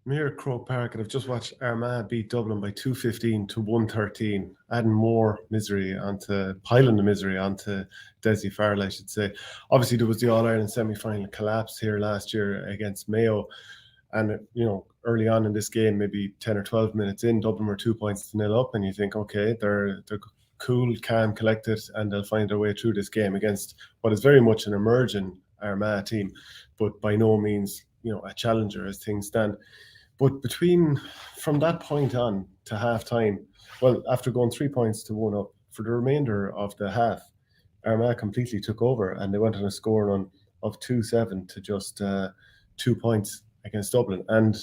I'm here at Croke Park and I've just watched Armagh beat Dublin by 215 to 113, adding more misery piling the misery onto Desi Farrell, I should say. Obviously, there was the All Ireland semi final collapse here last year against Mayo. And, early on in this game, maybe 10 or 12 minutes in, Dublin were 2 points to nil up. And you think, okay, they're cool, calm, collected, and they'll find their way through this game against what is very much an emerging Armagh team, but by no means, a challenger as things stand. But from that point on to half time, well, after going 3 points to one up, for the remainder of the half, Armagh completely took over and they went on a score run of 2-7 to just 2 points against Dublin. And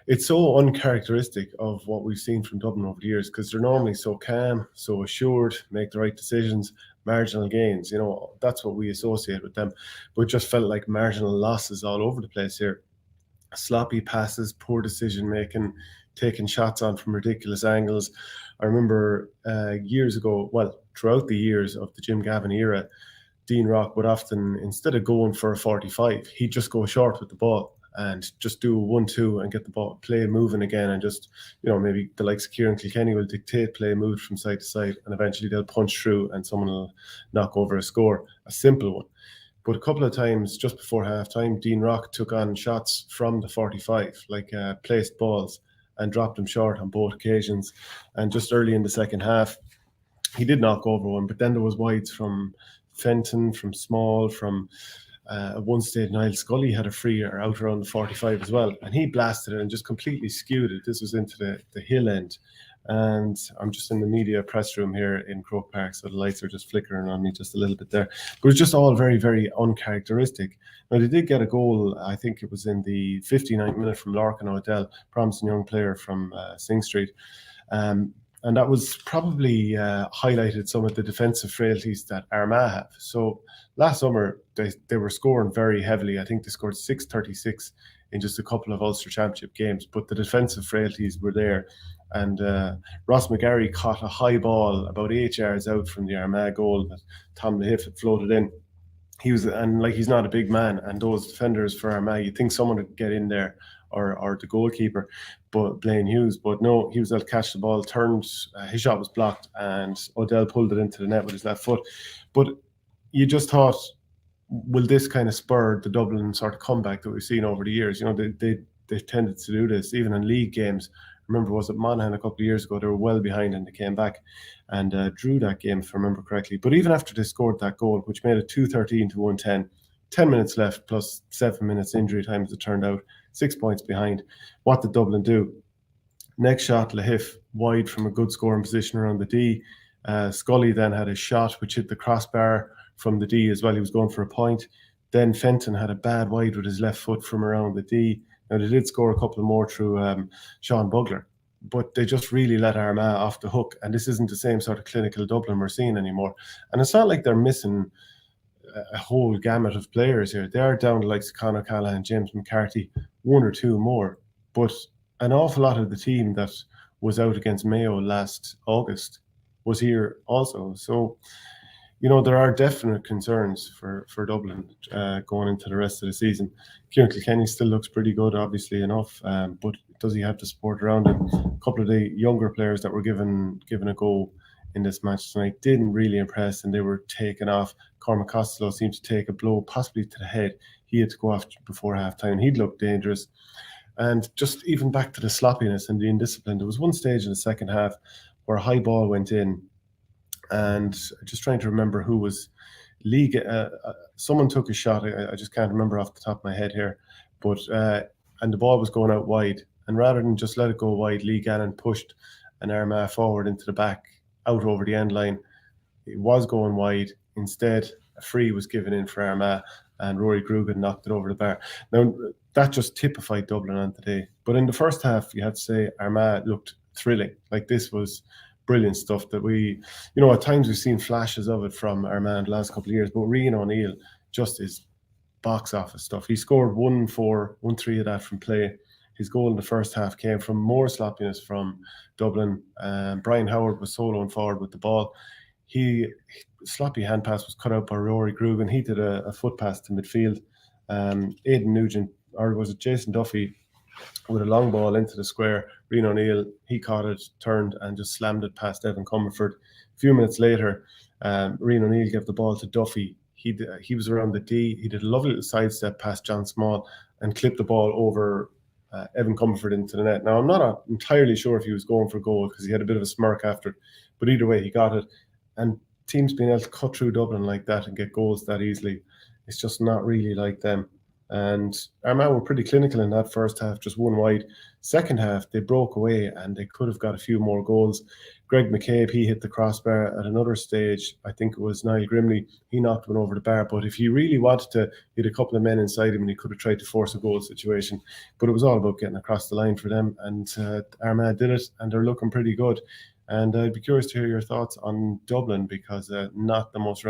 it's so uncharacteristic of what we've seen from Dublin over the years because they're normally so calm, so assured, make the right decisions, marginal gains. That's what we associate with them. But it just felt like marginal losses all over the place here. Sloppy passes, poor decision making, taking shots on from ridiculous angles. I remember years ago, well, throughout the years of the Jim Gavin era, Dean Rock would often, instead of going for a 45, he'd just go short with the ball and just do a 1-2 and get the ball, play moving again, and just, maybe the likes of Kieran Kilkenny will dictate play move from side to side, and eventually they'll punch through and someone will knock over a score, a simple one. But a couple of times just before half-time, Dean Rock took on shots from the 45, like placed balls, and dropped them short on both occasions. And just early in the second half, he did knock over one, but then there was wides from Fenton, from Small, from at one stage Niall Scully had a free out around the 45 as well. And he blasted it and just completely skewed it. This was into the hill end. And I'm just in the media press room here in Croke Park, so the lights are just flickering on me just a little bit there. But it's just all very, very uncharacteristic. Now, they did get a goal, I think it was in the 59th minute from Larkin O'Dell, promising young player from Sing Street. And that was probably highlighted some of the defensive frailties that Armagh have. So last summer, they were scoring very heavily. I think they scored 636 in just a couple of Ulster Championship games, but the defensive frailties were there. And Ross McGarry caught a high ball about 8 yards out from the Armagh goal that Tom Lahiff had floated in. He's not a big man, and those defenders for Armagh, you'd think someone would get in there, or the goalkeeper, but Blaine Hughes. But no, he was able to catch the ball, turned, his shot was blocked, and O'Dell pulled it into the net with his left foot. But you just thought, will this kind of spur the Dublin sort of comeback that we've seen over the years? They tended to do this, even in league games. Remember, was it Monaghan a couple of years ago? They were well behind and they came back and drew that game, if I remember correctly. But even after they scored that goal, which made it 213 to 110, 10 minutes left plus 7 minutes injury time as it turned out, 6 points behind. What did Dublin do? Next shot, Lahiff wide from a good scoring position around the D. Scully then had a shot which hit the crossbar from the D as well. He was going for a point. Then Fenton had a bad wide with his left foot from around the D. Now, they did score a couple more through Sean Bugler, but they just really let Armagh off the hook. And this isn't the same sort of clinical Dublin we're seeing anymore. And it's not like they're missing a whole gamut of players here. They are down to like Conor Callahan, James McCarthy, one or two more. But an awful lot of the team that was out against Mayo last August was here also. So, there are definite concerns for Dublin going into the rest of the season. Kieran Kilkenny still looks pretty good, obviously enough, but does he have the support around him? A couple of the younger players that were given a go in this match tonight didn't really impress, and they were taken off. Cormac Costello seemed to take a blow, possibly to the head. He had to go off before half-time. He'd looked dangerous. And just even back to the sloppiness and the indiscipline, there was one stage in the second half where a high ball went in, and just trying to remember who was league. Someone took a shot. I just can't remember off the top of my head here, but and the ball was going out wide, and rather than just let it go wide, Lee Gannon pushed an Armagh forward into the back, out over the end line. It was going wide. Instead, a free was given in for Armagh, and Rory Grugan knocked it over the bar. Now, that just typified Dublin on today. But in the first half, you have to say Armagh looked thrilling. Like, this was brilliant stuff that we, at times we've seen flashes of it from Armagh the last couple of years, but Rian O'Neill just is box office stuff. He scored 1-4, 1-3 of that from play. His goal in the first half came from more sloppiness from Dublin. Brian Howard was soloing forward with the ball. Sloppy hand pass was cut out by Rory Grugan. He did a foot pass to midfield. Aidan Nugent, or was it Jason Duffy, with a long ball into the square. Rian O'Neill, he caught it, turned and just slammed it past Evan Comerford. A few minutes later, Rian O'Neill gave the ball to Duffy. He was around the D. He did a lovely little sidestep past John Small and clipped the ball over Evan Comerford into the net. Now, I'm not entirely sure if he was going for goal because he had a bit of a smirk after it, but either way, he got it. And teams being able to cut through Dublin like that and get goals that easily, it's just not really like them. And Armagh were pretty clinical in that first half, just one wide. Second half, they broke away and they could have got a few more goals. Greg McCabe, he hit the crossbar at another stage. I think it was Niall Grimley. He knocked one over the bar. But if he really wanted to, he had a couple of men inside him and he could have tried to force a goal situation. But it was all about getting across the line for them. And Armagh did it and they're looking pretty good. And I'd be curious to hear your thoughts on Dublin because not the most